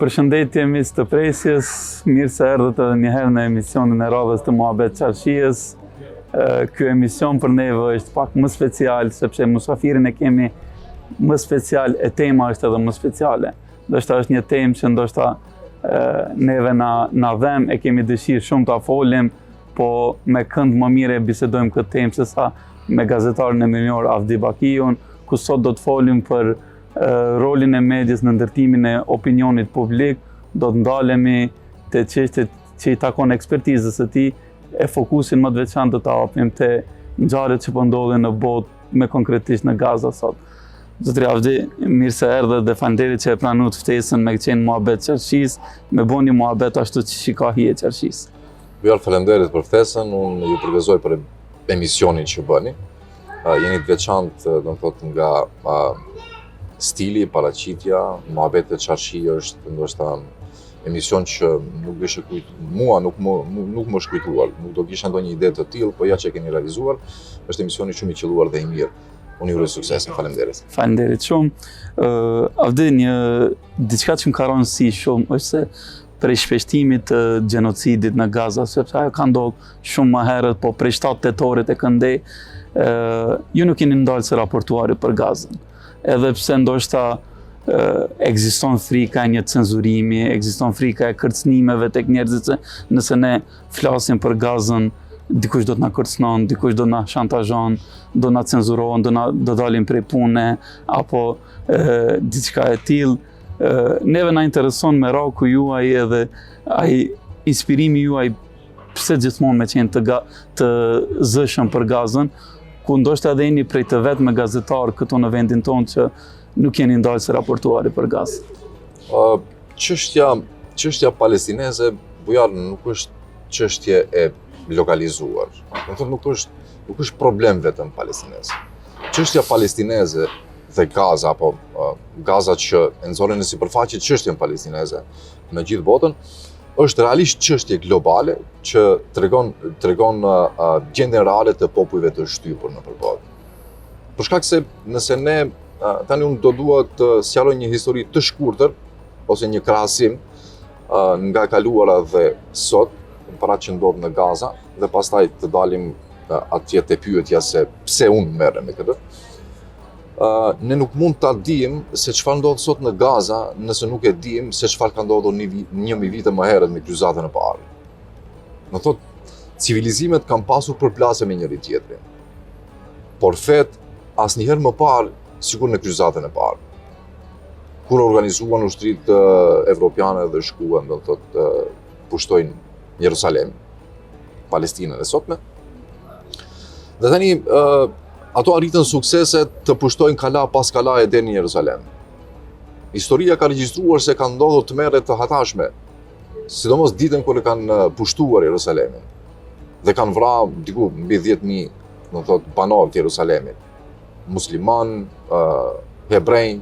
Përshëndetje miq të presjes, mirë se erdhët edhe një herë në emisionin e radhës të Muhabet Çarshijës. Ky emision për neve është pak më special, sepse musafirin e kemi më special e tema është edhe më speciale. Ndoshta është një temë që ndoshta neve na dhem, e kemi dëshirë shumë ta folim, po me kënd më mire bisedojmë këtë temë se sa me gazetarin e mirënjohur Avdi Bakiun, ku sot do të folim për rolin e medias në ndërtimin e opinionit publik. Do të ndalemi te çështjet që i takon ekspertizës së tij, e fokusin më të veçantë do ta hapim te ngjarjet që po ndodhin në botë, me konkretisht në Gaza sot. Zotri Avdi, mirë se erdhe dhe faleminderit që e pranuat ftesën me qenë Muhabet Çarshijës, me bëni muhabet ashtu që shiko hije Çarshijës. Ju faleminderit për ftesën, unë ju përgëzoj për emisionin që bëni. Jeni të veçantë, do të thotë nga stili, paraqitja. Muhabet Çarshijë është ndoshta emision që nuk ishte mua nuk më është kujtuar, nuk do kisha ndonjë ide të tillë, po ja që keni realizuar, është emisioni shumë i qelluar dhe i mirë. Unë ju uroj sukses, faleminderit. Faleminderit shumë. Avdi, diçka që më ka rënë si shumë është se prej shpeshtimit të gjenocidit në Gaza, sepse ajo ka ndodhur shumë më herët, po prej 7 tetorit e këndej, ju nuk jeni ndalë se raportuari për Gazën. Edhe pse ndoshta ekziston frika e një cenzurimi, ekziston frika e kërcënimeve tek njerëzit, nëse ne flasim për Gazën, dikush do të na kërcënon, dikush do na shantazhon, do na cenzurohen, do dalim prej pune, apo diçka e tillë. Neve na intereson meraku juaj edhe ai inspirimi juaj, pse gjithmonë me qenë të zëshëm për Gazën, ku ndoshta edhe jeni prej të vetë me gazetar këtu në vendin tonë që nuk jeni ndalë se raportuari për Gazë. Çështja palestineze, bujar, nuk është çështje e lokalizuar. Do të thotë nuk është problem vetëm palestinez. Çështja palestineze dhe Gaza, apo Gaza që e nxorën në sipërfaqe çështjen palestineze në gjithë botën, është realisht çështje globale që tregon gjendjen reale të popujve të shtypur nëpër botë. Për shkak se nëse ne tani unë do dua të sqaroj një histori të shkurtër ose një krahasim nga e kaluara dhe sot, para që ndodh në Gaza, dhe pastaj të dalim atje te pyetja se pse unë merrem me këtë. Ne nuk mund ta dimë se çfarë ndodh sot në Gaza nëse nuk e dimë se çfarë ka ndodhur 1000 vite më herët me kryqëzatën e parë. Do thotë, civilizimet kanë pasur përplasje me njëri tjetrin. Por fet asnjëherë më parë sikur në kryqëzatën e parë. Kur organizuan ushtrit evropiane dhe shkuan, do thotë, pushtojnë Jerusalem, Palestinën e sotme. Dhe tani ato arritën suksese të pushtojnë kala pas kala e deri në Jerusalem. Historia ka regjistruar se kanë ndodhur tmerre të hatashme, sidomos ditën kur e kanë pushtuar Jerusalemin. Dhe kanë vrarë diku mbi 10.000, do të thotë, banor të Jerusalemit, musliman, hebrej.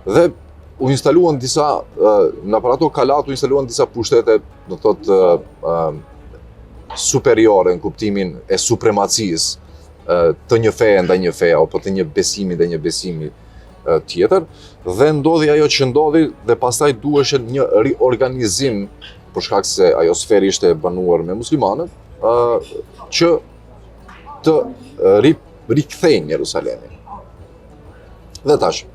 Dhe u instaluan disa në ato kalat u instaluan disa pushtete, do të thotë, superiore në kuptimin e supremacisë të një feje ndaj një feje, apo të një besimi dhe një besimi tjetër, dhe ndodhi ajo që ndodhi, dhe pastaj duhej një riorganizim, për shkak se ajo sferi ishte banuar me muslimanët, që të rikthejnë Jerusalemin. Dhe tash,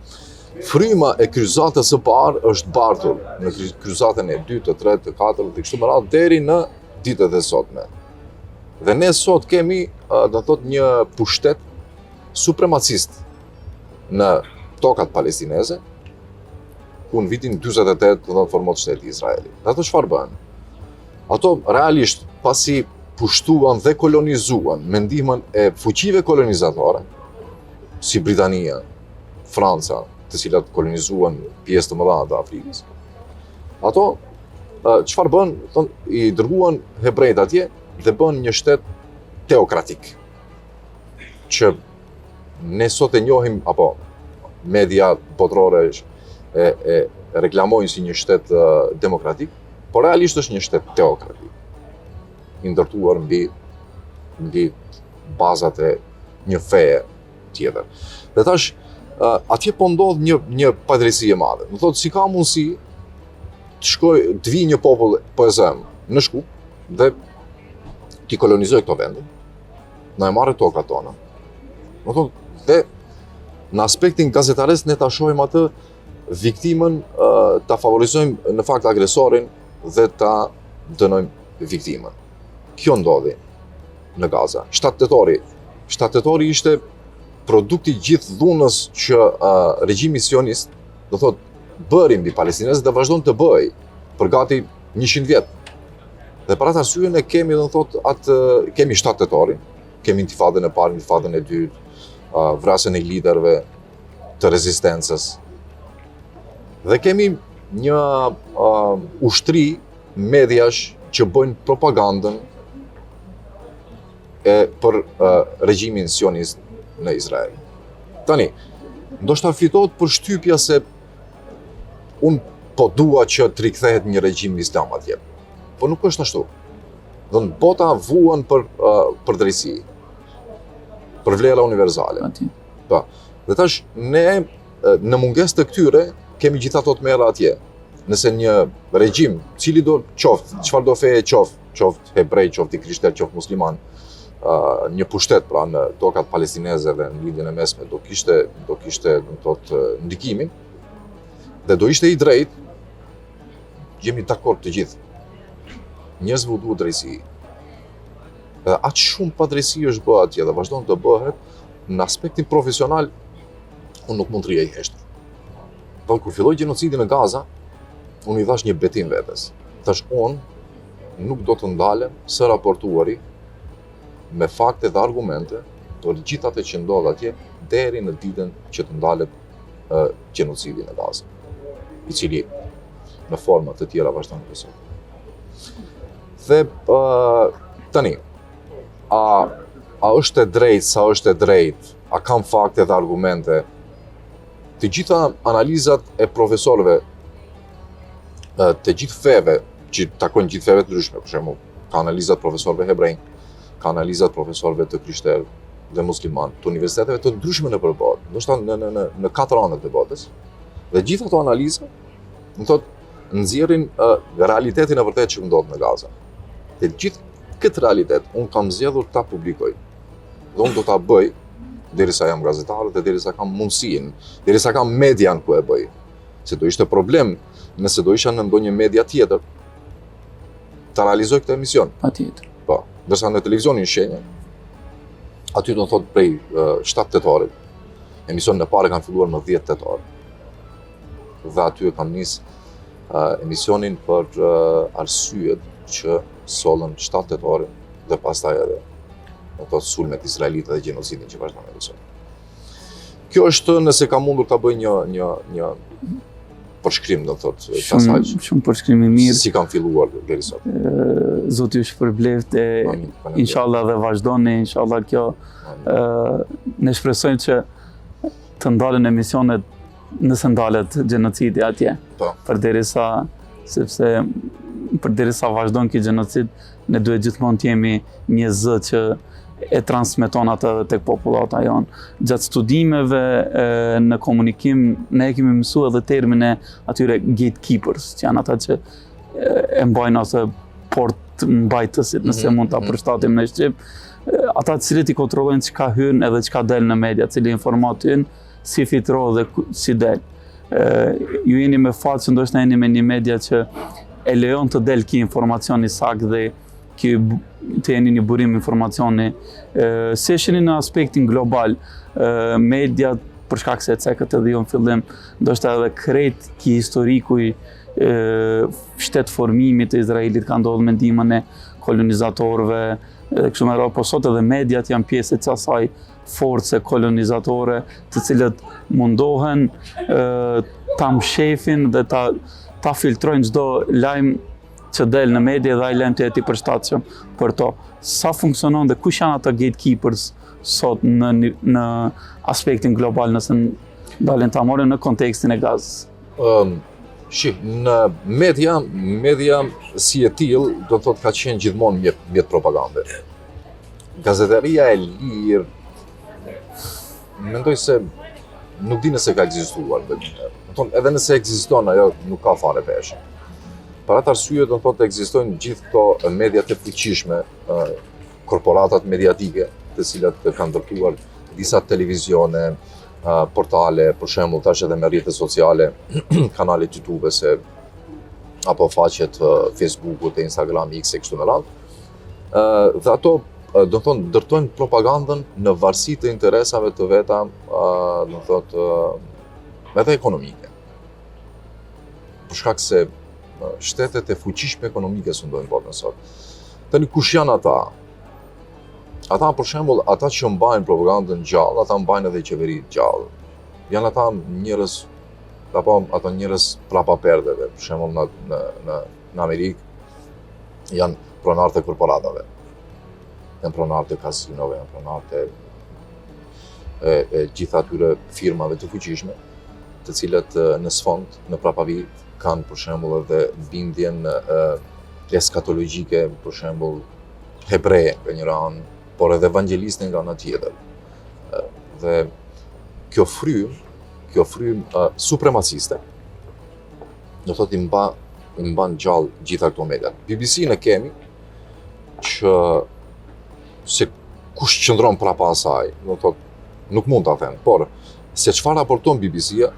fryma e kryqëzatës së parë është bartur në kryqëzatën e 2, të 3, të 4, dhe kështu me radhë deri në ditët e sotme. Dhe ne sot kemi, do të thotë, një pushtet supremacist në tokat palestineze, ku në vitin 48 do të formohet shteti i Izraelit. Dhe ato çfarë bën? Ato realisht pasi pushtuan dhe kolonizuan me ndihmën e fuqive kolonizatore, si Britania, Franca, të cilat kolonizuan pjesë të mëdha të Afrikës. Ato çfarë bën? I dërguan hebrejt atje dhe bën një shtet teokratik, që ne sot e njohim, apo media botërore e reklamojnë si një shtet demokratik, por realisht është një shtet teokratik, i ndërtuar mbi bazat e një feje tjetër. Dhe tash atje po ndodh një padrejësi e madhe. Do thotë, si ka mundësi të vi një popull po e zem në Shkup dhe t'i kolonizoj këto vende, na e marrë tokat tona. Do thonë, dhe në aspektin gazetares ne ta shohim atë viktimën, ta favorizojmë në fakt agresorin dhe ta dënojmë viktimën. Kjo ndodhi në Gaza. 7 tetori ishte produkti gjithë dhunës që regjimi sionist, do thotë, bëri mbi palestinezët dhe vazhdon të bëj për gati 100 vjet. Dhe për atë arsye ne kemi, do thotë, kemi 7 tetorin, kemi intifadën e parë, intifadën e dytë, vrasjen e liderëve të rezistencës. Dhe kemi një ushtri mediash që bëjnë propagandën për regjimin sionist në Izrael. Tani, ndoshta fitohet për shtypja se unë po dua që të rikthehet një regjim islam atje. Po nuk është ashtu. Dhe në bota vuan për drejtësi, për vlera universale. Pa. Dhe tash, ne në munges të këtyre kemi gjitha ato të mera atje. Nëse një regjim, cili do qoftë, çfarë do feje qoftë hebrej, qoftë i krishter, qoftë musliman, një pushtet pra në tokat palestineze dhe në lindjen e mesme do kishte do të thotë ndikimin dhe do ishte i drejt, jemi dakord të gjithë. Njerëzve u duhet drejtësi. Edhe aq shumë padrejtësi është bërë atje dhe vazhdon të bëhet në aspektin profesional, unë nuk mund të rrijej heshtër. Po kur filloi gjenocidi në Gaza, unë i thash një betim vetes. Thash unë nuk do të ndalem së raportuari me fakte dhe argumente për gjithë atë që ndodh atje deri në ditën që të ndalet gjenocidi në Gaza, i cili në forma të tjera vazhdon të sot. Dhe tani, a është e drejtë, sa është e drejtë, a kam fakte dhe argumente, të gjitha analizat e profesorëve, të gjithë feve, që takojnë gjithë feve të ndryshme, për shembull, ka analizat profesorëve hebrej, ka analizat profesorëve të krishterë dhe musliman, të universiteteve të ndryshme në përbot, ndoshta në 4 anët të botës. Dhe gjithë ato analiza, më thotë, nxjerrin realitetin e vërtetë që ndodh në Gaza. Dhe gjithë këtë realitet unë kam zgjedhur ta publikoj. Dhe unë do ta bëj derisa jam gazetar dhe derisa kam mundësinë, derisa kam median ku e bëj. Se do ishte problem nëse do isha në ndonjë media tjetër ta realizoj këtë emision. Patjetër. Po, ndërsa në televizionin shenjë, aty do të thotë prej 7 tetorit. Emisionin e parë kanë filluar më 10 tetor. Dhe aty e kam nis emisionin për arsyet që sollën 7 tetorin dhe pastaj edhe ato sulmet izraelite dhe gjenocidin që vazhdon edhe sot. Kjo është nëse kam mundur ta bëj një përshkrim, do thotë, asaj. Shumë përshkrim i mirë. Si kanë filluar deri sot. Zoti ju shpërbleft e inshallah dhe vazhdoni, inshallah kjo ne shpresojmë që të ndalen emisionet nëse ndalet gjenocidi atje. Përderisa vazhdon ky gjenocid, ne duhet gjithmonë të jemi një zë që e transmeton atë tek populata jonë. Gjatë studimeve në komunikim, ne kemi mësuar edhe termin e atyre gatekeepers, që janë ata që e mbajnë ose port mbajtësit, nëse mund ta përshtatim në shqip. Ata të cilët i kontrollojnë çka hyn edhe çka del në media, cili informat hyn, si filtrohet dhe si del. Ju jeni me fat që ndoshta jeni me një media që e lejon të del ky informacion i saktë dhe të jeni një burim informacioni. Se shini në aspektin global, media, për shkak se cekët edhe jo në fillim, ndoshta edhe krejt ki historiku i shtet formimit të Izraelit ka ndodhur me ndihmën e kolonizatorëve, kështu me radhë, po sot edhe mediat janë pjesë e asaj force kolonizatore, të cilët mundohen ta mshefin dhe ta filtrojnë çdo lajm që del në media dhe ai lajm të jetë i përshtatshëm për to. Sa funksionon dhe kush janë ata gatekeepers sot në aspektin global, nëse dalin ta marrim në kontekstin e Gazës? Në media si e tillë do të thotë ka qenë gjithmonë mjet propagande. Gazeteria e lirë, mendoj se nuk di nëse ka ekzistuar. Edhe nëse ekziston, ajo nuk ka fare peshë. Për atë arsye do të thotë ekzistojnë gjithë këto mediat e fuqishme, korporatat mediatike, të cilat kanë ndërtuar disa televizione, portale, për shembull tash edhe me rrjetet sociale, kanalet YouTube-se apo faqet Facebookut e Instagram X e kështu me radhë. Dhe ato do të thonë ndërtojnë propagandën në varësi të interesave të veta, do të thotë edhe ekonomike. Për shkak se shtetet e fuqishme ekonomike sundojnë botën sot. Tani kush janë ata? Ata për shembull, ata që mbajnë propagandën gjallë, ata mbajnë edhe qeveri gjallë. Janë ata njerëz apo ato njerëz prapa perdeve, për shembull në Amerikë janë pronarë të korporatave. Janë pronarë të kasinove, janë pronarë të gjitha atyre firmave të fuqishme, të cilët në sfond, në prapavit, kanë për shembull edhe bindjen eskatologjike, për shembull hebreje nga njëra anë, por edhe evangeliste nga ana tjetër. Dhe kjo frym supremaciste, do thotë i mban gjallë gjitha këto media. BBC-n e kemi që se kush qëndron prapa asaj, do thotë nuk mund ta them, por se çfarë raporton BBC-ja,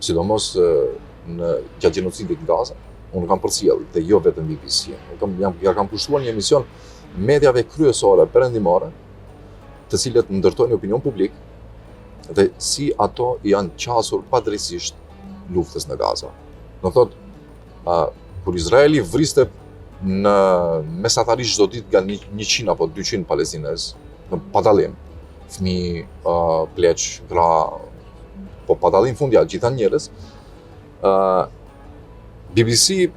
sidomos gjatë gjenocidit në Gaza, unë kam përcjell dhe jo vetëm BBC. Ja kam pushtuar një emision mediave kryesore perëndimore, të cilët ndërtojnë opinion publik dhe si ato janë qasur padrejtisht luftës në Gaza. Do thotë, kur Izraeli vriste në mesatarisht çdo ditë nga 100 apo 200 palestinez në padallim, fëmijë, pleq, gra, po padallim fundjavë gjitha njerëz, BBC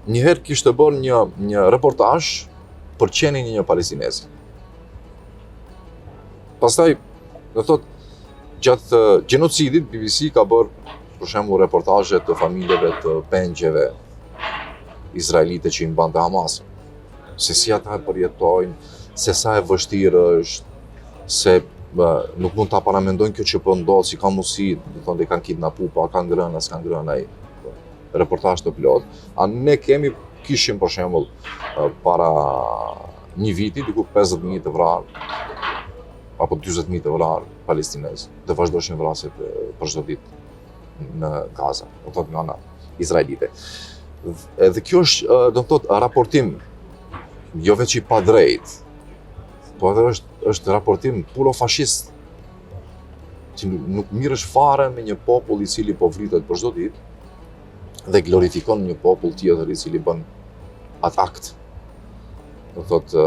njëherë kishte bërë një reportazh për qenin e një palestinezi. Pastaj, do thotë, gjatë gjenocidit BBC ka bërë për shembull reportazhe të familjeve të pengjeve izraelite që i mbante Hamasin. Se si ata përjetojnë, se sa e vështirë është, se nuk mund ta paramendojnë kjo që po ndodh, si ka mundësi, do thonë kanë kidnapu, pa kanë ngrënë, s'kan ngrënë ai. Reportazh të plot. Ne kishim për shembull para një viti diku 50.000 të vrarë apo 40.000 të vrarë palestinez dhe vazhdoshin vrasjet për çdo ditë në Gaza, do thotë nga ana izraelite. Edhe kjo është, do thotë, raportim jo veç i padrejt, po edhe është raportim puro fashist, që nuk mirësh fare me një popull i cili po vritet për çdo ditë dhe glorifikon një popull tjetër i cili bën atë akt. Do thotë,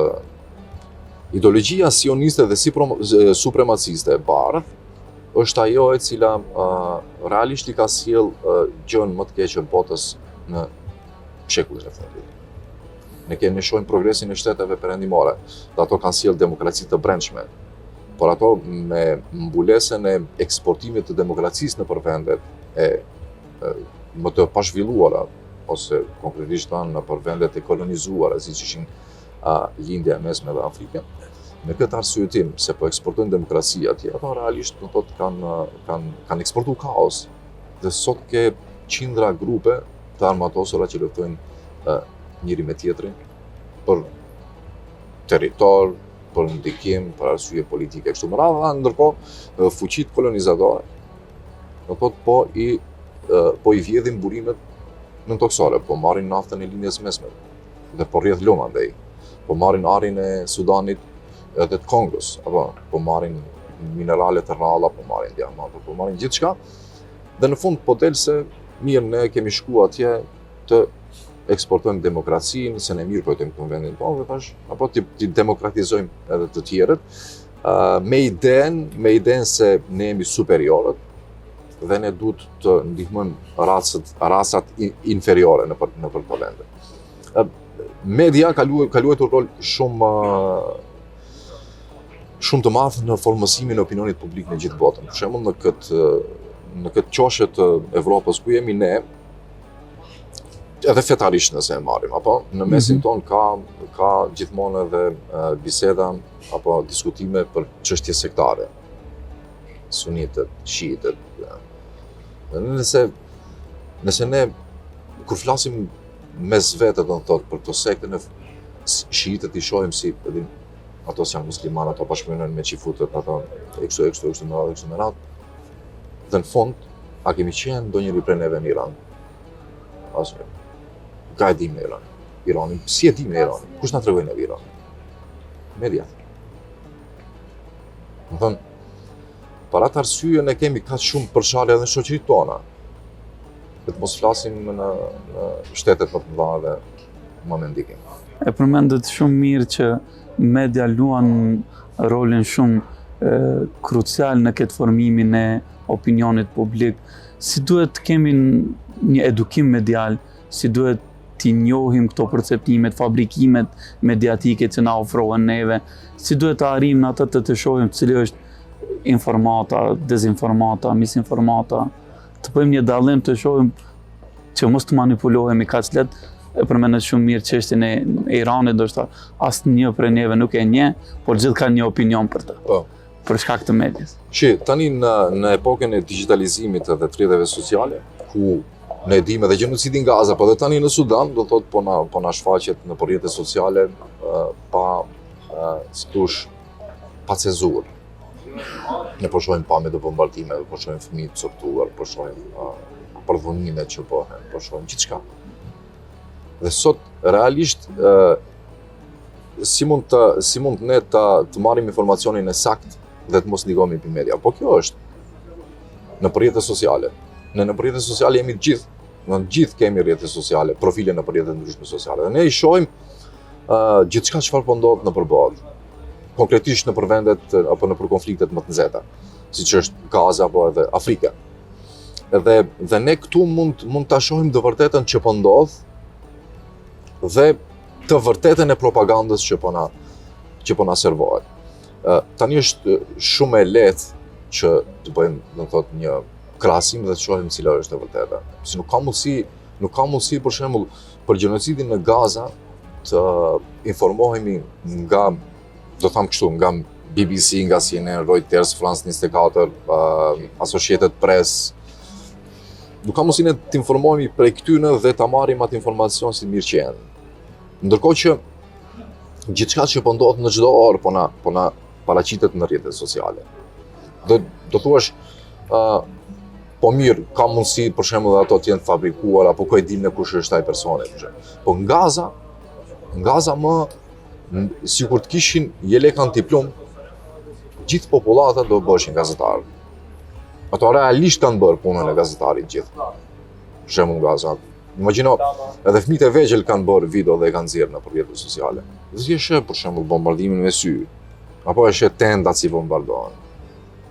ideologjia sioniste dhe supremaciste e bardhë është ajo e cila realisht i ka sjell gjën më të keqe botës në shekullin e fundit. Ne shohim progresin e shteteve perëndimore, dhe ato kanë sjell demokraci të brendshme, por ato me mbulesën e eksportimit të demokracisë nëpër vendet e më të pazhvilluara, ose konkretisht nëpër vendet e kolonizuara, siç ishin lindja e mesme dhe Afrika. Me këtë arsyetim se po eksportojnë demokraci atje, ato realisht do thotë kanë eksportuar kaos. Dhe sot ke qindra grupe të armatosura që luftojnë njëri me tjetrin për territor, për ndikim, për arsye politike kështu me radhë, ndërkohë fuqitë kolonizatore do thotë po i vjedhin burimet nëntoksore, po marrin naftën e lindjes mesme dhe po rrjedh lum andej, po marrin arin e Sudanit edhe të Kongos, apo po marrin minerale të rralla, po marrin diamante, po marrin gjithçka. Dhe në fund po del se mirë ne kemi shkuar atje të eksportojmë demokracinë, se ne mirë po jetojmë këtu në vendin tonë, apo ti demokratizojmë edhe të tjerët, me idenë se ne jemi superiorët dhe ne duhet të ndihmojmë rasat inferiore në për këto vende. Media ka luajtur rol shumë të madh në formësimin e opinionit publik në gjithë botën. Për shembull në këtë qoshe të Evropës ku jemi ne, edhe fetarisht nëse e marrim, apo në mesin ton ka gjithmonë edhe biseda apo diskutime për çështje sektare. Sunitët, shiitët. Nëse ne kur flasim mes vete do të thotë për këto sekte në shiitët i shohim si edhe ato që janë muslimanë, ato bashkëpunojnë me çifutët, ato kështu me radhë. Dhe në fund, a kemi qenë ndonjëri prej neve në Iran? Asnjë. Ka e dim në Iran. Iranin, si e dim në Iran? Kush na tregoi neve Iran? Media. Më thënë, për atë arsye ne kemi kaq shumë përshale edhe në shoqëritë tona. Dhe të mos flasim në shtetet më të mëdha dhe më me ndikim. E përmendet shumë mirë që media luan rolin shumë krucial në këtë formimin e opinionit publik. Si duhet të kemi një edukim medial, si duhet t'i njohim këto perceptimet, fabrikimet mediatike që na ofrohen neve, si duhet të arrijmë në atë të shohim cili është informata, dezinformata, misinformata, të bëjmë një dallim të shohim që mos të manipulohemi kaq lehtë. E përmendet shumë mirë çështjen e Iranit, ndoshta asnjë prej neve nuk e njeh, por gjithë kanë një opinion për të. Po. Për shkak të medias. Tani në epokën e digitalizimit dhe të rrjeteve sociale, ku ne e dimë edhe gjenocidi nga Gaza, po edhe tani në Sudan, do thotë po na shfaqet në rrjete sociale pa cenzurë. Ne po shohim pamje të bombardimeve, po shohim fëmijë të coptuar, po shohim përdhunimet që bëhen, po shohim gjithçka. Dhe sot realisht si mund ne të marrim informacionin e saktë dhe të mos ndigohemi në media. Po kjo është në rrjetet sociale. Ne në rrjetet sociale jemi të gjithë. Ne gjithë kemi rrjete sociale, profile në rrjetet ndryshme sociale. Dhe ne i shohim gjithçka çfarë po ndodh në botë. Konkretisht në vendet apo në konfliktet më të nxehta, siç është Gaza apo edhe Afrika. Dhe ne këtu mund ta shohim të vërtetën që po ndodh dhe të vërtetën e propagandës që po na servohet. Tani është shumë e lehtë që të bëjmë, do të thotë, një krahasim dhe të shohim cila është e vërteta. Si nuk ka mundësi për shembull për gjenocidin në Gaza të informohemi nga, do të them kështu, nga BBC, nga CNN, Reuters, France 24, Associated Press. Nuk ka mundësi ne të informohemi prej këtyne dhe ta marrim atë informacion si mirë që janë. Ndërkohë që gjithçka që po ndodh në çdo orë po na paraqitet në rrjetet sociale. Do thuash, po mirë, ka mundësi për shembull ato të jenë fabrikuar apo ku e dimë ne kush është ai personi. Po në Gaza më sikur të kishin jelek antiplum, gjithë popullata do bëshin gazetarë. Ato realisht kanë bërë punën e gazetarit gjithë. Për shembull Gaza. Imagjino, edhe fëmijët e vegjël kanë bërë video dhe e kanë nxjerrë në rrjetet sociale. Dhe si e sheh për shembull bombardimin me sy, apo e sheh tendat si bombardohen.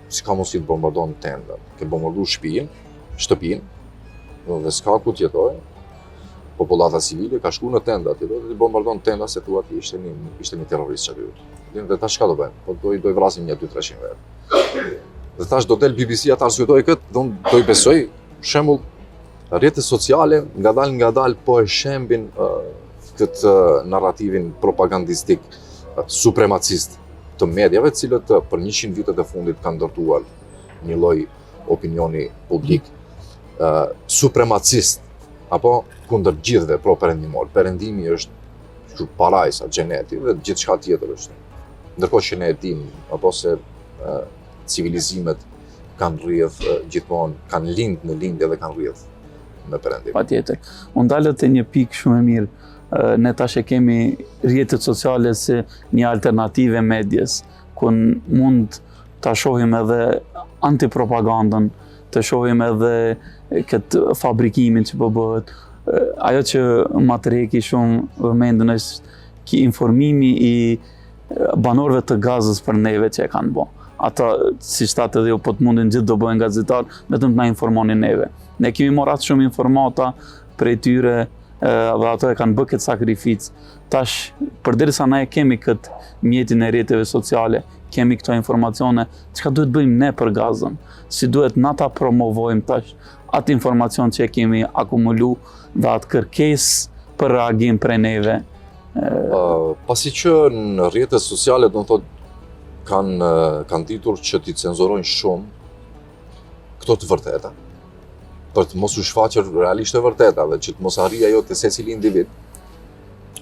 Si ka mundësi të bombardon tendat? Ke bombarduar shtëpinë, dhe s'ka ku të jetojë. Popullata civile ka shkuar në tenda aty, dhe bombardon tenda se thua ti ishte një terrorist aty. Dhe tash çka do bëjmë? Po do i vrasim 200-300 vet. Dhe tash do del BBC ata arsyetoi këtë, do i besoj, për shembull, rrjetet sociale ngadalë po e shembin këtë narrativin propagandistik supremacist të mediave, të cilët për 100 vitet e fundit kanë ndërtuar një lloj opinioni publik supremacist apo kundër gjithëve pro-perëndimor. Perëndimi është parajsa, xheneti dhe gjithçka tjetër është. Ndërkohë që ne e dimë apo se civilizimet kanë rrjedh gjithmonë, kanë lind në lindje dhe kanë rrjedh në perëndim. Patjetër. Unë dalë te një pikë shumë e mirë. Ne tash e kemi rrjetet sociale si një alternativë medias, ku mund ta shohim edhe antipropagandën, të shohim edhe këtë fabrikimin që po bëhet. Ajo që ma tërheqi shumë vëmendjen është informimi i banorëve të Gazës për neve që e kanë bë. Ata, si shtatë edhe ju, po të mundin gjithë do bëhen gazetar, vetëm të na informonin neve. Ne kemi marrë atë shumë informata prej tyre, dhe ato e kanë bërë këtë sakrificë. Tash, përderisa na e kemi këtë mjetin e rrjeteve sociale, kemi këto informacione, çka duhet bëjmë ne për Gazën? Si duhet na ta promovojmë tash atë informacion që e kemi akumulu dhe atë kërkesë për reagim prej neve? Pasi që në rrjetet sociale, do të thotë, kanë ditur që t'i cenzurojnë shumë këto të vërteta. për të mos u shfaqur realisht e vërteta dhe që të mos arrijë ajo te secili individ.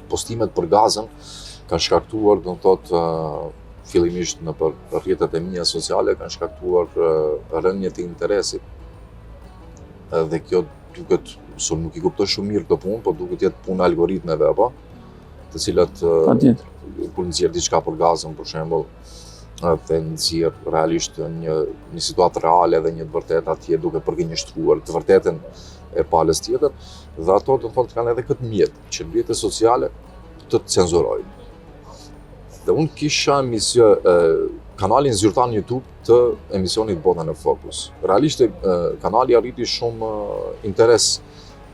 Postimet për Gazën kanë shkaktuar, do të thotë, fillimisht në për rrjetet e mia sociale kanë shkaktuar rënje të interesit. Dhe kjo duket, nuk i kuptoj shumë mirë këtë punë, po duket jetë punë algoritmeve apo, të cilat kur nxjerr diçka për Gazën, për shembull, dhe nxjerr realisht një situatë reale dhe një të vërtetë atje duke përgënjeshtruar të vërtetën e palës tjetër, dhe ato do të thotë kanë edhe këtë mjet që rrjetet sociale të cenzurojnë. Dhe unë kisha kanalin zyrtar në YouTube të emisionit Bota në Fokus. Realisht kanali arriti shumë interes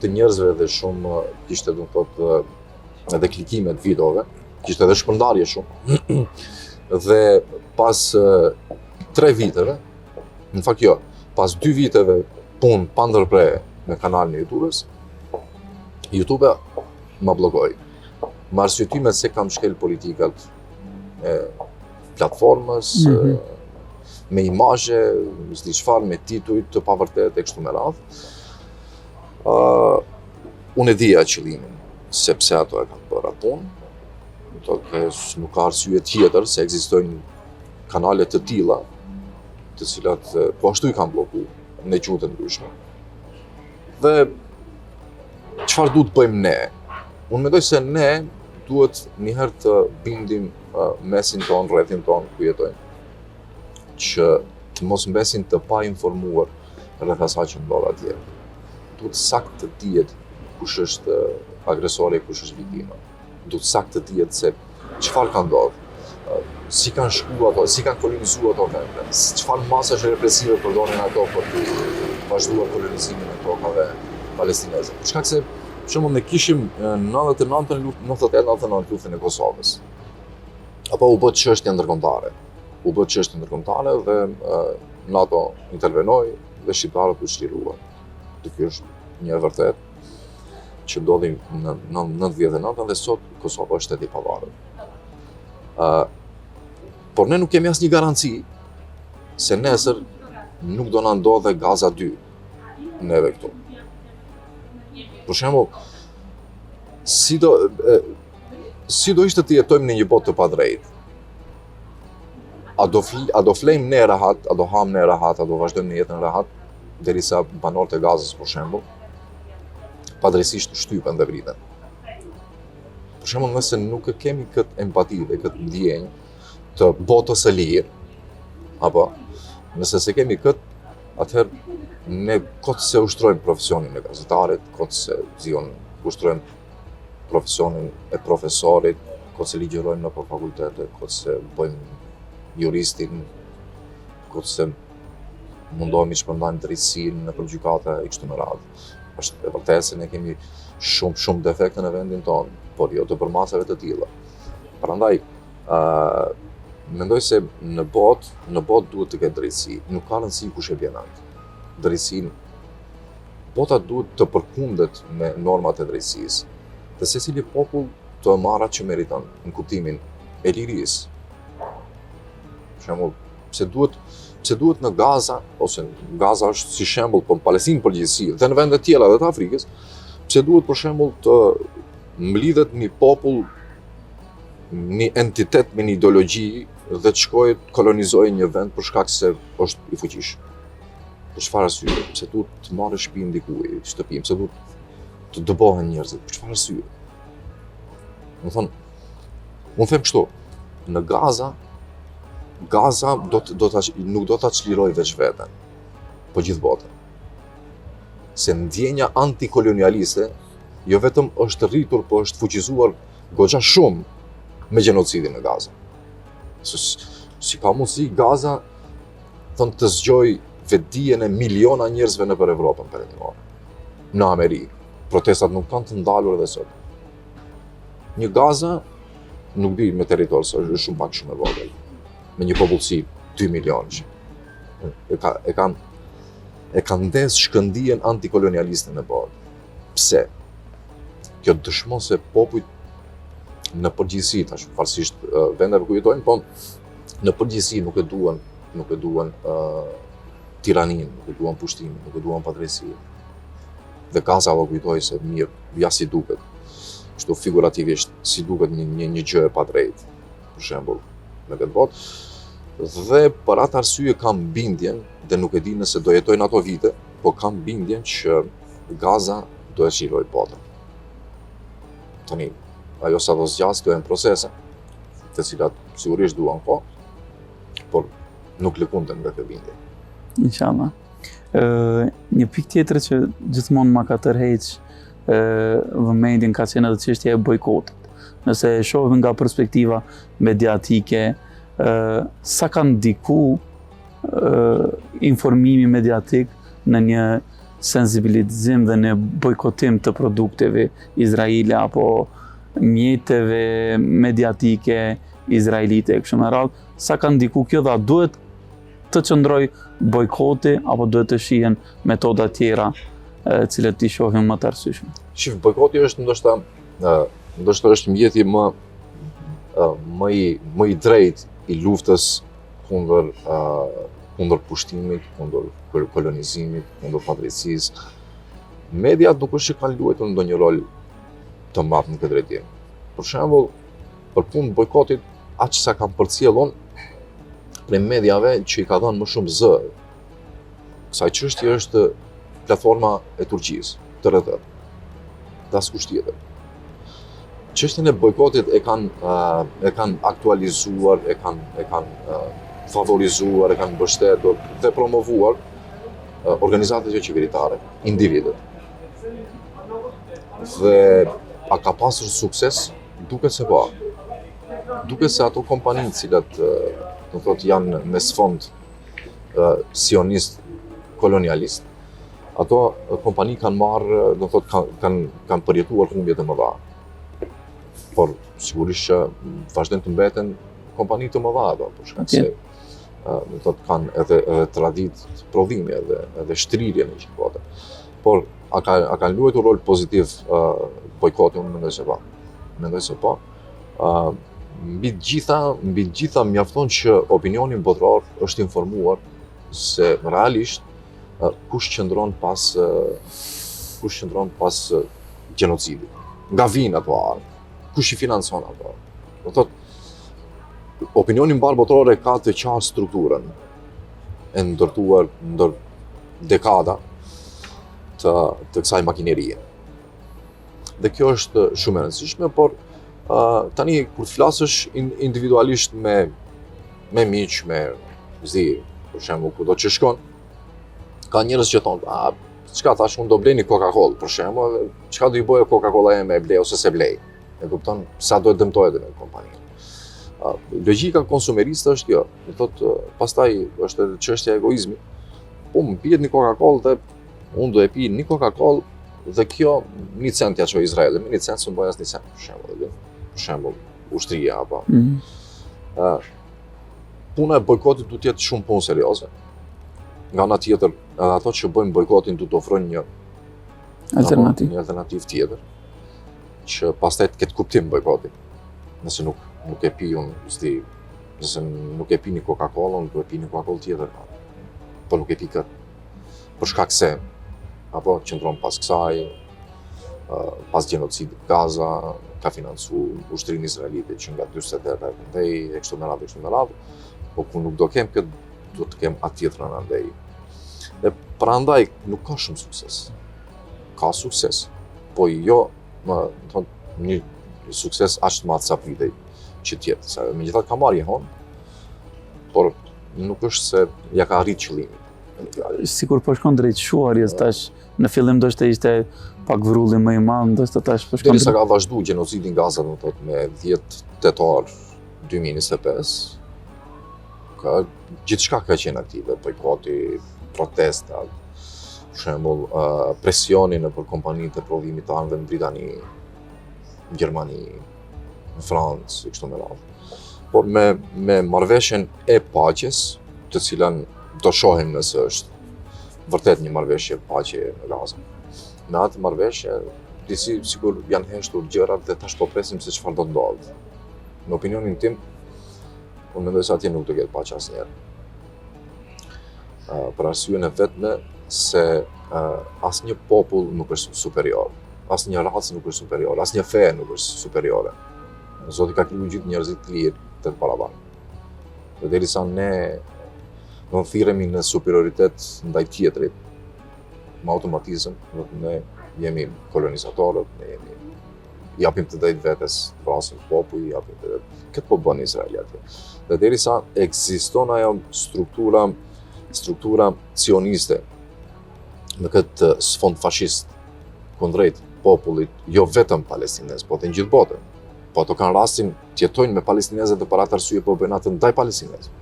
të njerëzve dhe shumë kishte, do të thotë, edhe klikime të videove, kishte edhe shpërndarje shumë. Dhe pas 3 viteve, në fakt jo, pas 2 viteve punë pa ndërprerje në kanalin e YouTube-s, YouTube ma bllokoi. Me arsyetimet se kam shkel politikat e platformës, me imazhe, s'di çfarë, me tituj të pavërtetë e kështu me radhë. Unë e dija qëllimin, sepse ato e kanë bërë atë punë. Nuk ka arsye tjetër se ekzistojnë kanale të tilla, të cilat po ashtu i kanë bllokuar në gjuhë të ndryshme. Dhe çfarë duhet të bëjmë ne? Unë mendoj se ne duhet njëherë të bindim mesin ton, rrethin ton ku jetojmë, që të mos mbesin të pa informuar rreth asaj që ndodh atje. Duhet saktë të dihet kush është agresori, kush është viktima. Duhet saktë të dihet se çfarë ka ndodhur, si kanë shkuar ato, si kanë kolonizuar ato vende, çfarë masash represive përdorin ato për të vazhduar kolonizimin e tokave palestineze. Për shkak se, për shembull, ne kishim 98-99 luftën e Kosovës. Apo u bë çështje ndërkombëtare. Dhe NATO intervenoi dhe shqiptarët u çliruan. Kjo është një e vërtetë që ndodhi në 99 dhe sot Kosova është shteti i pavarur. Por ne nuk kemi asnjë garanci se nesër nuk do na ndodhe Gaza 2 neve këtu. Për shembull, si do ishte të jetojmë në një botë të padrejtë? A do flejmë ne rahat, a do ham ne rahat, a do vazhdojmë në jetën rahat, derisa banorët e Gazës, për shembull, padrejtisht shtypen dhe vriten. Për shembull, nëse nuk e kemi këtë empati dhe këtë ndjenjë të botës së lirë, apo nëse se kemi këtë, atëherë ne kot se ushtrojmë profesionin e gazetarit, kot se ushtrojmë profesionin e profesorit, kot se ligjërojmë në fakultete, kot se bëjmë juristin, kot se mundohemi që përndajmë drejtësinë në përgjykata e kështu me radhë. Është e vërtetë se ne kemi shumë defekte në vendin tonë, por jo të përmasave të tilla. Prandaj, mendoj se në botë duhet të ketë drejtësi. Nuk ka rëndësi kush e bjen atë. Drejtësinë, bota duhet të përkundet me normat e drejtësisë. Dhe secili popull të marrë atë që meriton në kuptimin e lirisë. Për shembull, pse duhet në Gaza, ose Gaza është si shembull për Palestinë përgjithësi, dhe në vende tjera dhe të Afrikës, pse duhet për shembull të mlidhet një popull, një entitet me një ideologji dhe të shkojë të kolonizojë një vend për shkak se është i fuqishëm. Për çfarë arsye? Pse duhet të marrë shtëpi ndikujt, shtëpi, pse duhet të dëbohen njerëzit, për çfarë arsye? Unë them kështu, në Gaza nuk do ta çliroj veç veten, po gjithë botën. Se ndjenja antikolonialiste jo vetëm është rritur, po është fuqizuar goxha shumë me gjenocidin në Gaza. Si ka mundësi Gaza të zgjoj vetdijen e miliona njerëzve nëpër Evropën perëndimore, në Amerikë. Protestat nuk kanë të ndalur edhe sot. Një Gaza nuk di me territor, është shumë pak shumë e vogël, me një popullsi 2 milionë. E kanë ndezë shkëndijën antikolonialiste në botë. Pse? Kjo dëshmon se popujt në përgjithësi, tash pavarësisht vendeve ku jetojnë, po në përgjithësi nuk e duan tiraninë, nuk e duan pushtimin, nuk e duan padrejësinë. Dhe Gaza po kujtoj se mirë, ja si duket. Kështu figurativisht, si duket një gjë e padrejtë, për shembull, në këtë botë. Dhe për atë arsye kam bindjen, dhe nuk e di nëse do jetojnë ato vite, po kam bindjen që Gaza do e çliroj botën. Tani, ajo sa do zgjas, do janë procese, të cilat sigurisht duan kohë, por nuk lëkundem nga kjo bindje. Inshallah. Një pikë tjetër që gjithmonë ma ka tërheq vëmendjen ka qenë edhe çështja e bojkotit. Nëse e shohim nga perspektiva mediatike, sa ka ndiku informimi mediatik në një sensibilizim dhe në bojkotim të produkteve izraele apo mjeteve mediatike izraelite e kështu me radhë, sa ka ndiku kjo dhe a duhet të qëndroj bojkoti apo duhet të shihen metoda tjera cilët i shohim më të arsyeshme? Shif, bojkoti është ndoshta është mjeti më i drejtë i luftës kundër pushtimit, kundër kolonizimit, kundër padrejtisë. Mediat nuk është që kanë luajtur ndonjë rol të madh në këtë drejtim. Për shembull, për punë bojkotit, aq sa kam përcjellur prej mediave që i ka dhënë më shumë zë kësaj çështje është platforma e Turqisë, TRT. Askush tjetër. Çështjen e bojkotit e kanë aktualizuar, e kanë favorizuar, e kanë mbështetur dhe promovuar organizatat jo qeveritare, individët. Dhe a ka pasur sukses? Duket se po. Duket se ato kompani të cilat do thotë janë me sfond sionist kolonialist, ato kompani kanë marrë, do thotë kanë përjetuar humbje të mëdha. Por sigurisht që vazhdojnë të mbeten kompani të mëdha ato, për shkak se do thotë kanë edhe traditë prodhimi edhe shtrirje në gjithë botën. Por a kanë luajtur rol pozitiv bojkoti? Unë mendoj se po. Mbi gjitha mjafton që opinionin botror është informuar se realisht kush qëndron pas gjenocidit. Nga vijnë ato armë, kush i financon ato. Do thotë, opinioni mbar botror e ka të qartë strukturën e ndërtuar ndër dekada të kësaj makinerie. Dhe kjo është shumë e rëndësishme, por tani kur flasësh individualisht me miq, me zi, për shembull, kudo që shkon, ka njerëz që thonë, çka thash, unë do blej një Coca-Cola, për shembull, çka do i bëjë Coca-Cola e blej ose se blej. E kupton, sa do të dëmtohet në kompaninë. Logjika konsumeriste është kjo. Do thotë, pastaj është edhe çështja e egoizmit. Po më pihet një Coca-Cola dhe unë do e pi një Coca-Cola dhe kjo 1 cent ja çoj Izraelit, me 1 cent s'u bën as 1 cent, për shembull, ushtria apo. Puna e bojkotit duhet të jetë shumë punë serioze. Nga ana tjetër, edhe ato që bëjnë bojkotin duhet të ofrojnë një alternativë tjetër, që pastaj të ketë kuptim bojkoti. Nëse nuk e pi nëse nuk e pi një Coca-Cola, unë do e pi një Coca-Cola tjetër, po nuk e pi këtë. Për shkak se apo qëndron pas kësaj, pas gjenocidit Gaza, ka financu ushtrinë izraelite që nga 48 andej, e kështu me radhë, po ku nuk do kem këtë, do të kem atë tjetrën andej. Dhe prandaj nuk ka shumë sukses. Ka sukses, po jo një sukses aq të madh sa pritej që tjetë. Sa megjithatë ka marrë jehon, por nuk është se ja ka arrit qëllimin. Sikur po shkon drejt shuarjes tash, në fillim do të ishte pak vrulli më i madh, ndoshta tash po shkon. Derisa ka vazhdu gjenocidi në Gaza, do thotë me 10 tetor 2025, ka gjithçka ka qenë aktive, bojkoti, protestat, për shembull, presioni nëpër kompanitë e prodhimit të armëve në Britani, në Gjermani, në Francë, kështu me radhë. Por me marrëveshjen e paqes, të cilën do shohim nëse është vërtet një marrëveshje paqe në Gaza. Me atë marrëveshje, disi sikur janë heshtur gjërat dhe tash po presim se çfarë do të ndodhë. Në opinionin tim, unë mendoj se atje nuk do ketë paqe asnjëherë. Për arsyeën e vetme se asnjë popull nuk është superior, asnjë racë nuk është superior, asnjë fe nuk është superiore. Zoti ka kriju gjithë njerëzit të lirë të barabartë. Dhe derisa ne do të thirremi në superioritet ndaj tjetrit, me automatizëm, ne jemi kolonizatorët, ne japim të drejtë vetes, vrasin popull, japim të drejtë. Këtë po bën Izraeli atje. Dhe derisa ekziston ajo struktura sioniste në këtë sfond fashist kundrejt popullit, jo vetëm palestinez, po të gjithë botën. Po ato kanë rastin të jetojnë me palestinezët dhe për atë arsye po bëjnë atë ndaj palestinezëve.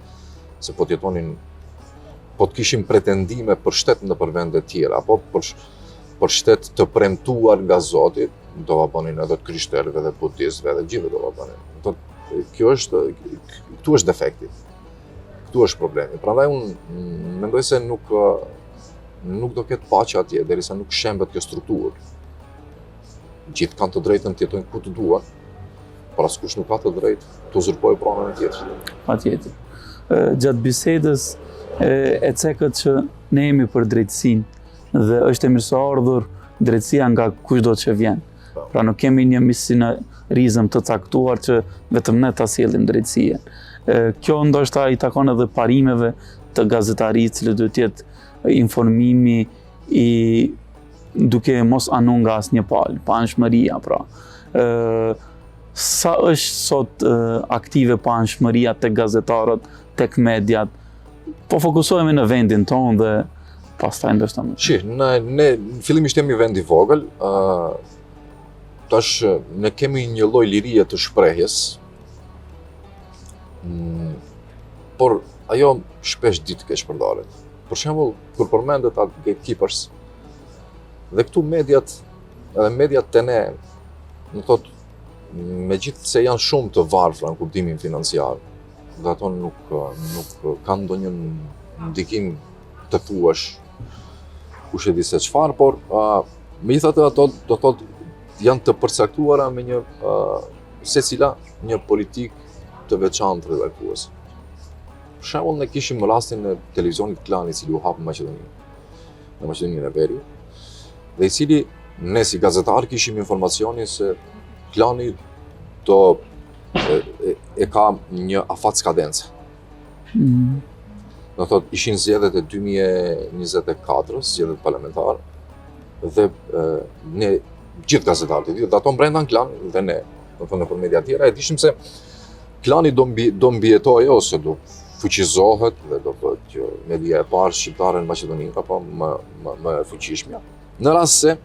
Se po të jetonin, po të kishim pretendime për shtet në për vende tjera, apo për shtet të premtuar nga Zoti, do va bënin edhe të krishterëve dhe budistëve dhe gjithë do va bënin. Këtu është defekti. Këtu është problemi. Prandaj unë mendoj se nuk do ketë paqe atje derisa nuk shembet kjo strukturë. Gjithë kanë të drejtën të jetojnë ku të duan, por askush nuk ka të drejtë të uzurpojë pronën e tjetrit. Patjetër. Gjatë bisedës e cekët që ne jemi për drejtësinë dhe është e mirëseardhur drejtësia nga kushdo që vjen. Pra nuk kemi një misionarizëm të caktuar që vetëm ne ta sjellim drejtësien. Kjo ndoshta i takon edhe parimeve të gazetarisë, cilë duhet të jetë informimi i duke mos anu nga asnjë palë, pa anshmëria pra. Sa është sot aktive pa anshmëria tek gazetarët, tek mediat? Po fokusohemi në vendin tonë dhe pastaj ndoshta më. Ne fillimisht jemi vend i vogël, tash ne kemi një lloj lirie të shprehjes, por ajo shpesh ditë keq përdoret. Për shembull, kur përmendet atë gatekeepers, dhe këtu mediat të ne, më thotë, megjithëse janë shumë të varfra në kuptimin financiar, dhe ato nuk kanë ndonjë ndikim të thuash kush e di se çfarë, por megjithatë ato do thotë janë të përcaktuara me secila një politikë të veçantë redaktuese. Për shembull, ne kishim rastin e televizionit Klani, i cili u hap në Maqedoninë e Veriut, dhe i cili ne si gazetar kishim informacionin se Klani e ka një afat skadence. Do thotë, ishin zgjedhjet e 2024, zgjedhjet parlamentare, dhe ne gjithë gazetarët e ditë, ato brenda në Klan dhe ne, do thonë nëpër media tjera, e dishim se Klani do mbijetojë ose do fuqizohet dhe do thotë që media e parë shqiptare në Maqedoni apo më e fuqishmja. Në rast se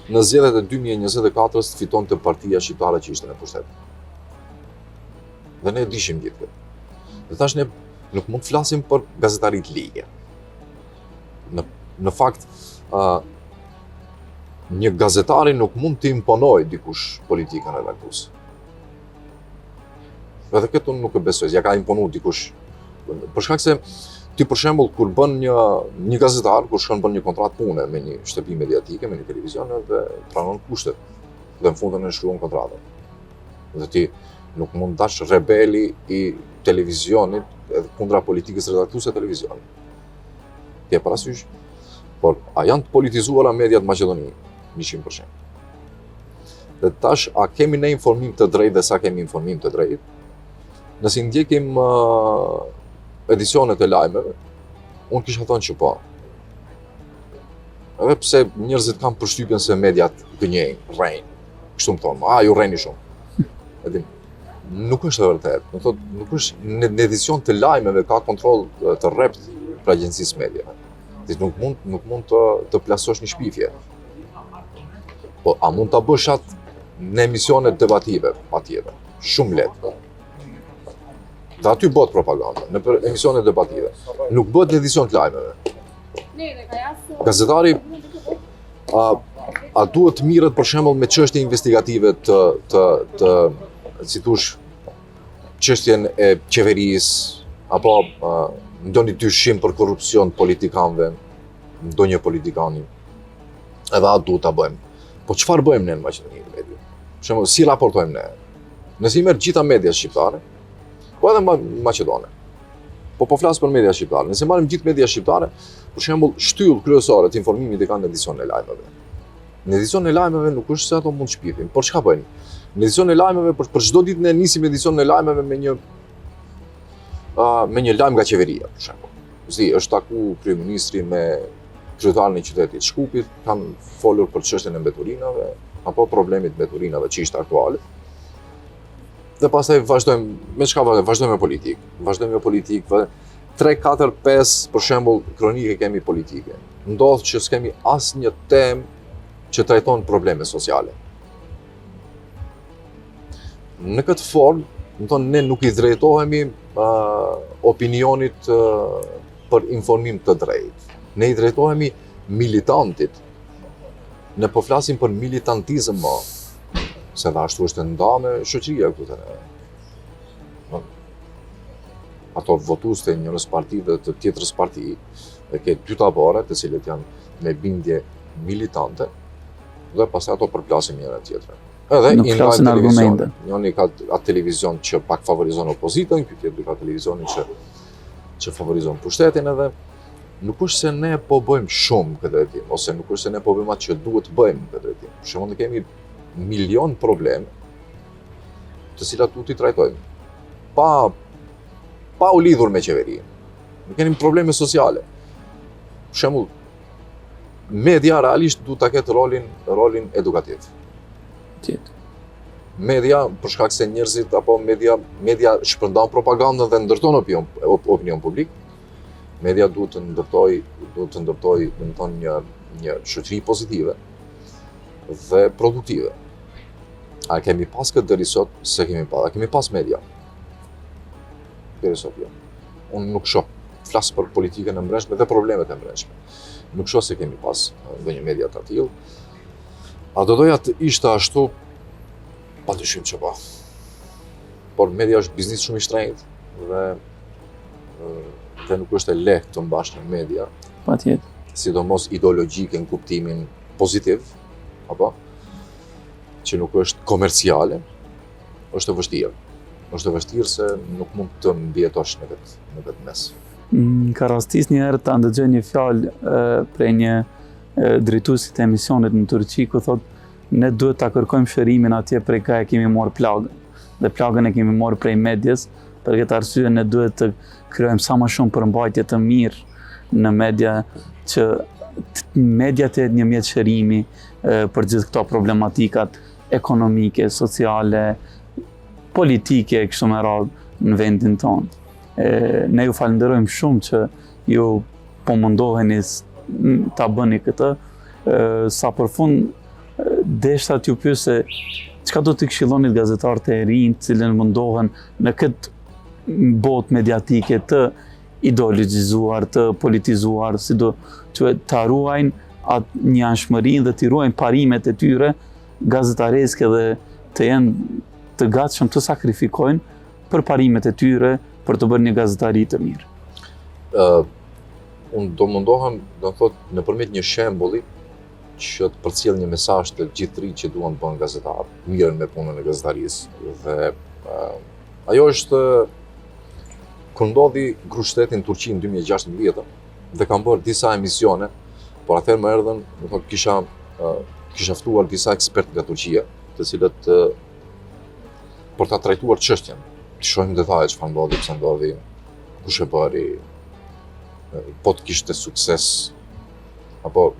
në zgjedhjet e 2024 fitonte partia shqiptare që ishte në pushtet. Dhe ne dishim gjithë këtë. Dhe tash ne nuk mund të flasim për gazetarit ligë. Në fakt, një gazetari nuk mund të imponojë dikush politikën redaktuese. Edhe këtë unë nuk e besoj, ja ka imponu dikush. Për shkak se ti për shembull kur bën një gazetar, kur shkon bën një kontratë pune me një shtëpi mediatike, me një televizion dhe pranon kushtet. Dhe në fundin e shkruan kontratën. Dhe ti nuk mund dash rebeli i televizionit edhe kundra politikës redaktuese e televizionit. Ti e parasysh? Por a janë të politizuara mediat në Maqedoni? 100%. Dhe tash, a kemi ne informim të drejtë dhe sa kemi informim të drejtë? Nëse ndjekim edicionet e lajmeve, unë kisha thënë që po. Edhe pse njerëzit kanë përshtypjen se mediat gënjejnë, rrejnë. Kështu më thonë, ju rrejni shumë. Edhim, nuk është e vërtet. Nuk është në edicion të lajmeve ka kontroll të rrept për agjencisë media. Nuk mund të plasosh një shpifje. Po, a mund të bësh atë në emisionet debative, patjetër, shumë lehtë. Dhe aty bëhet propaganda, në emisionet debative. Nuk bëhet në edicion të lajmeve. Gazetari a duhet të mirret për shembull me çështje investigative të si thush, çështjen e qeverisë, apo ndonjë dyshim për korrupsion politikanëve, ndonjë politikani. Edhe atë duhet ta bëjmë. Po çfarë bëjmë ne në Maqedoni e Veriut? Për shembull, si raportojmë ne? Nëse i merr gjitha mediat shqiptare, po edhe maqedone. Po flas për media shqiptare. Nëse marrim gjithë media shqiptare, për shembull, shtyllë kryesore të informimit e kanë në edicionin e lajmeve. Në edicionin e lajmeve nuk është se ato mund të shpifin, por çka bëjnë? Në edicionin e lajmeve për çdo ditë ne nisim edicionin e lajmeve me një lajm nga qeveria, për shembull. Është taku kryeministri me kryetarin e qytetit të Shkupit, kanë folur për çështjen e mbeturinave apo problemit të mbeturinave që ishte aktuale. Dhe pastaj vazhdojmë me çka vazhdojmë me politikë. Vazhdojmë me politikë, 3, 4, 5 për shembull kronike kemi politike. Ndodh që s'kemi asnjë temë që trajton probleme sociale. Në këtë formë, do të thonë ne nuk i drejtohemi opinionit për informim të drejtë. Ne i drejtohemi militantit. Ne po flasim për militantizëm më. Se dhe ashtu është nda me shoqëria këtu të ne. Ato votues të njërës parti dhe të tjetrës parti, dhe ke 2 tabare të cilët janë me bindje militante, dhe pastaj ato përplasin njëra tjetrën. Edhe nuk flasin argumente. Njëri ka atë televizion që pak favorizon opozitën, ky tjetri ka televizionin që favorizon pushtetin, edhe nuk është se ne po bëjmë shumë këtë drejtim, ose nuk është se ne po bëjmë atë që duhet të bëjmë këtë drejtim. Për shembull, ne kemi milion probleme të cilat duhet i trajtojmë pa u lidhur me qeverinë. Ne kemi probleme sociale. Për shembull, media realisht duhet ta ketë rolin edukativ. Media, për shkak se njerëzit apo media shpërndan propagandën dhe ndërton opinion publik. Media duhet të ndërtoj, domethënë një shoqëri pozitive dhe produktive. A kemi pas këtë deri sot? Se kemi pas. A kemi pas media? Deri sot jo. Unë nuk shoh. Flas për politikën e mbrëmshme dhe problemet e mbrëmshme. Nuk shoh se kemi pas ndonjë media të tillë. A do doja të ishte ashtu? Padyshim që po. Por media është biznes shumë i shtrenjtë dhe nuk është e lehtë të mbash në media. Patjetër. Sidomos ideologjike në kuptimin pozitiv, apo që nuk është komerciale, është e vështirë. Është e vështirë se nuk mund të mbjetosh në këtë mes. Ka rastis një herë ta ndëgjoj një fjalë prej një drejtuesit të emisionit në Turqi, ku thotë ne duhet ta kërkojmë shërimin atje prej ka e kemi marrë plagën. Dhe plagën e kemi marrë prej medjes, për këtë arsye ne duhet të krijojmë sa më shumë përmbajtje të mirë në media, që media të jetë një mjet shërimi për gjithë këto problematikat ekonomike, sociale, politike, kështu me radhë në vendin tonë. Ne ju falenderojmë shumë që ju po mundoheni ta bëni këtë. Sa përfund deshta t'ju pyes se çka do t'i këshillonit gazetarët e rinj, të cilën mundohen në këtë botë mediatike të ideologjizuar, të politizuar, si do që ta ruajnë atë njanshmërinë dhe t'i ruajnë parimet e tyre gazetareske dhe të jenë të gatshëm të sakrifikojnë për parimet e tyre për të bërë një gazetari të mirë. Unë do mundohem, do të thotë, nëpërmjet një shembulli që të përcjell një mesazh të gjithë të rinj që duan të bëhen gazetar, mirën me punën e gazetarisë. Dhe ajo është kur ndodhi grushteti në Turqi në 2016 dhe kam bërë disa emisione, por atëherë më erdhën, do të thotë, kisha ftuar disa ekspertë nga Turqia, të cilët për ta trajtuar çështjen, të shohim detajet çfarë ndodhi, pse ndodhi, kush e bëri, po të kishte sukses, apo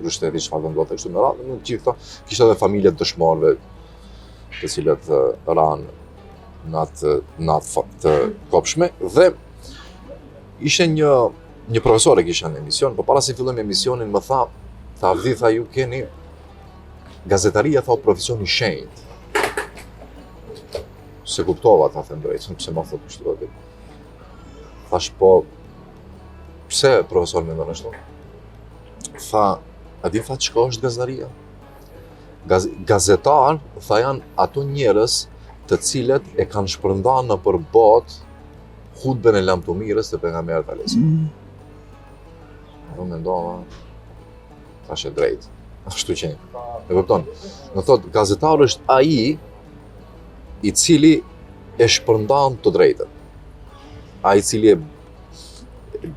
grushteti çfarë do ndodhte kështu me radhë, në gjithë këto kishte edhe familjet dëshmorëve të cilët ranë në atë të kopshme, dhe ishte një profesore kisha në emision, por para se fillojmë emisionin më tha, ju keni gazetaria, tha, profesion i shenjtë. Se kuptova, ta them drejt, pse ma thot kështu aty. Thash, po, pse profesor mendon ashtu? Tha, a di tha çka është gazetaria? Gazetar, tha, janë ato njerëz të cilët e kanë shpërndarë nëpër botë hutben e lamtumirës të pejgamberit alayhis. Unë mendova, thash e drejt. Ashtu që e kupton. Do thotë, gazetari është ai i cili e shpërndan të drejtën. Ai i cili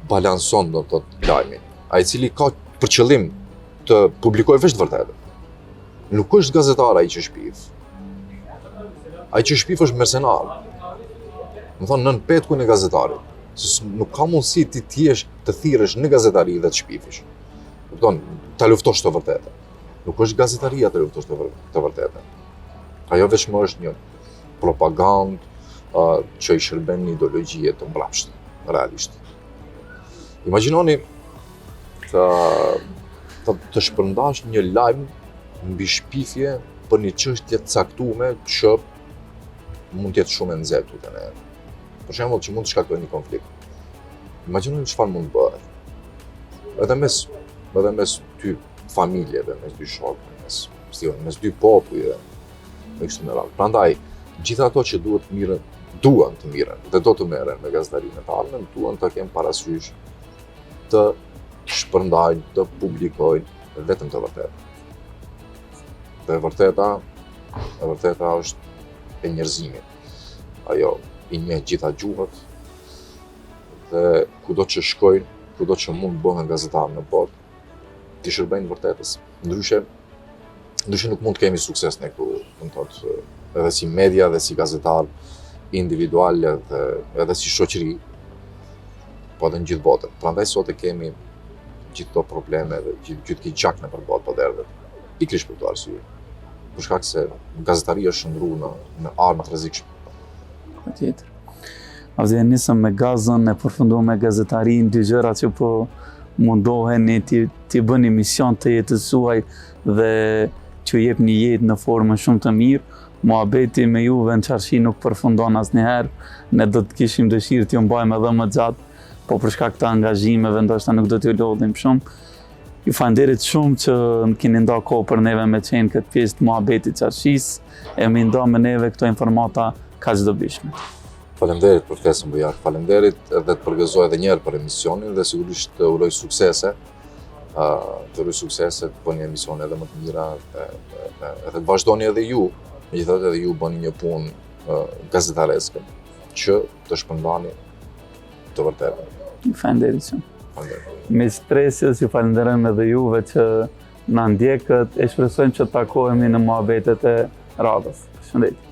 balanson do të thotë lajmin. Ai i cili ka për qëllim të publikojë vetëm të vërtetën. Nuk është gazetar ai që shpif. Ai që shpif është mercenar. Më thonë nën petkun e gazetarit. Se nuk ka mundësi të thirrësh në gazetari dhe të shpifish. Kupton, ta luftosh të vërtetën. Nuk është gazetaria të luftosh të vërtetën. Ajo vetëm është një propagandë që i shërben një ideologji të mbrapshtë, realisht. Imagjinoni të shpërndash një lajm mbi shpifje për një çështje të caktuar që mund të jetë shumë e nxehtë te ne. Për shembull, që mund të shkaktojë një konflikt. Imagjinoni çfarë mund të bëhet. Edhe mes dy familjeve, mes dy shokëve, mes dy popujve, me kështu me radhë. Prandaj, gjithë ato që duan të miren dhe do të merren me gazetarinë e ardhmen, duan të kenë parasysh të shpërndajnë, të publikojnë vetëm të vërtetën. Dhe e vërteta është e njerëzimit. Ajo i njeh gjitha gjuhët dhe kudo që shkojnë, kudo që mund bëhen gazetarë në botë, ti shërbejnë vërtetës. Ndryshe nuk mund të kemi sukses ne këtu, do të thotë, edhe si media dhe si gazetar individual dhe edhe si shoqëri, po edhe në gjithë botën. Prandaj sot e kemi gjithë këto probleme dhe gjithë këto gjak në përballë po derdhet. Pikërisht për këtë arsye. Për shkak se gazetaria është shndruar në armë të rrezikshme. Patjetër. Avdje nisëm me gazën, e përfunduam me gazetarinë, dy gjëra që po mundoheni ti bëni mision të jetës suaj dhe që jep një jetë në formën shumë të mirë. Muhabeti me juve në qarshi nuk përfundon asnjëherë. Ne do të kishim dëshirë t'ju mbajmë edhe më gjatë, po për shkak të angazhimeve ndoshta nuk do t'ju lodhim shumë. Ju falenderit shumë që më keni nda kohë për neve me qenë këtë pjesë të muhabetit qarshis, e më nda me neve këto informata kaq dobishme. Faleminderit për ftesën Bujar, faleminderit edhe të përgëzoj edhe një herë për emisionin dhe sigurisht të uroj suksese. Të uroj suksese, të bëni emisione edhe më të mira, edhe të vazhdoni edhe ju, megjithatë edhe ju bëni një punë gazetareske që të shpërndani të vërtetën. Faleminderit shumë. Me shpresës ju falenderojmë edhe juve që na ndjekët, e shpresojmë që të takohemi në muhabetet e radhës. Shëndet.